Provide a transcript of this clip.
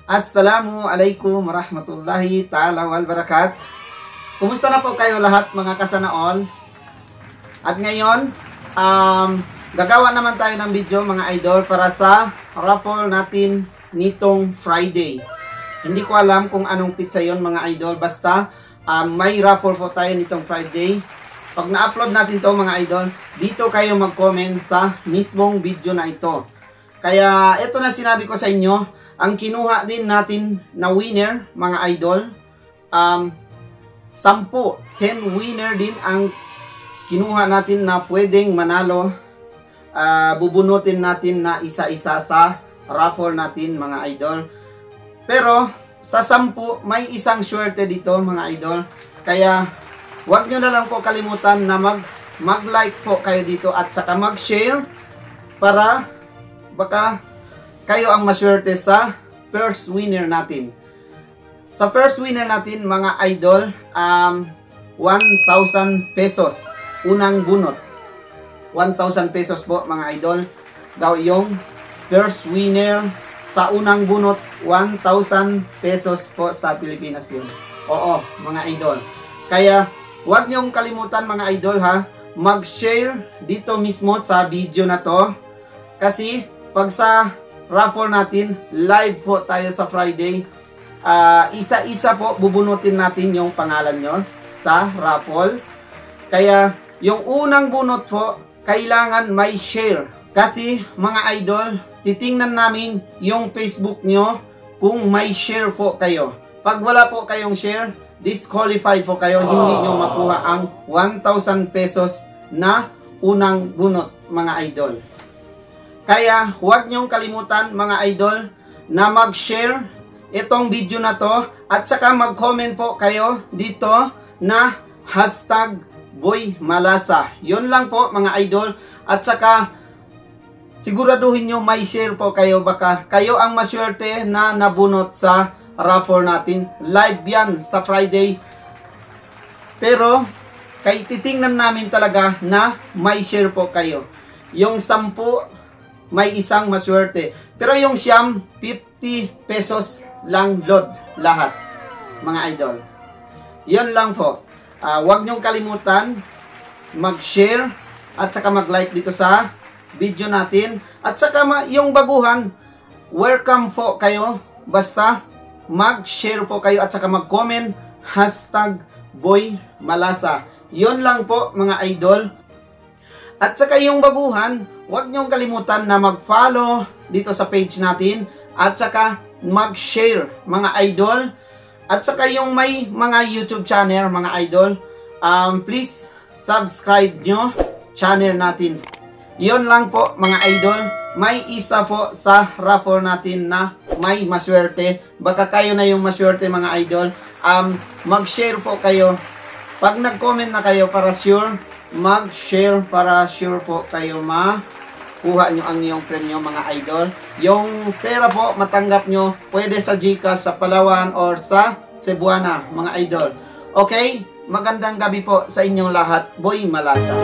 Assalamualaikum warahmatullahi ta'ala wal barakat. Kumusta na po kayo lahat mga kasanaol? At ngayon, gagawa naman tayo ng video mga idol para sa raffle natin nitong Friday. Hindi ko alam kung anong pizza yon mga idol. Basta may raffle po tayo nitong Friday. Pag na-upload natin to mga idol, dito kayo mag-comment sa mismong video na ito. Kaya ito na sinabi ko sa inyo, ang kinuha din natin na winner mga idol, 10 winner din ang kinuha natin na pwedeng manalo. Bubunutin natin na isa-isa sa raffle natin mga idol. Pero sa 10 may isang swerte dito mga idol. Kaya huwag nyo na lang po kalimutan na mag-like po kayo dito at saka mag-share para baka kayo ang maswerte sa first winner natin. Sa first winner natin mga idol, 1,000 pesos. Unang bunot. 1,000 pesos po mga idol. Daw yung first winner sa unang bunot, 1,000 pesos po sa Pilipinas yun. Oo mga idol. Kaya huwag niyong kalimutan mga idol ha, mag-share dito mismo sa video na to. Kasi pag sa raffle natin, live po tayo sa Friday. Isa-isa po bubunutin natin yung pangalan nyo sa raffle. Kaya yung unang bunot po, kailangan may share. Kasi mga idol, titingnan namin yung Facebook nyo kung may share po kayo. Pag wala po kayong share, disqualified po kayo. Hindi nyo makuha ang 1,000 pesos na unang bunot mga idol. Kaya huwag niyong kalimutan mga idol na mag-share itong video na to at saka mag-comment po kayo dito na #BoyMalasa. Yun lang po mga idol. At saka siguraduhin nyo may share po kayo, baka kayo ang maswerte na nabunot sa raffle natin. Live yan sa Friday. Pero kay titingnan namin talaga na may share po kayo. Yung 10 may isang maswerte. Pero yung siyam, 50 pesos lang load lahat mga idol. Yun lang po. Huwag nyong kalimutan mag-share at saka mag-like dito sa video natin. At saka yung baguhan, welcome po kayo. Basta mag-share po kayo at saka mag-comment #BoyMalasa. Yun lang po mga idol. At saka yung baguhan, huwag niyong kalimutan na mag-follow dito sa page natin at saka mag-share mga idol. At saka yung may mga YouTube channel mga idol, please subscribe nyo channel natin. Yun lang po mga idol. May isa po sa raffle natin na may maswerte. Baka kayo na yung maswerte mga idol. Mag-share po kayo. Pag nag-comment na kayo para sure, mag-share para sure po kayo makuha nyo ang iyong premyo mga idol. Yung pera po matanggap nyo pwede sa GCash, sa Palawan or sa Cebuana mga idol. Okay? Magandang gabi po sa inyong lahat. Boy Malasa.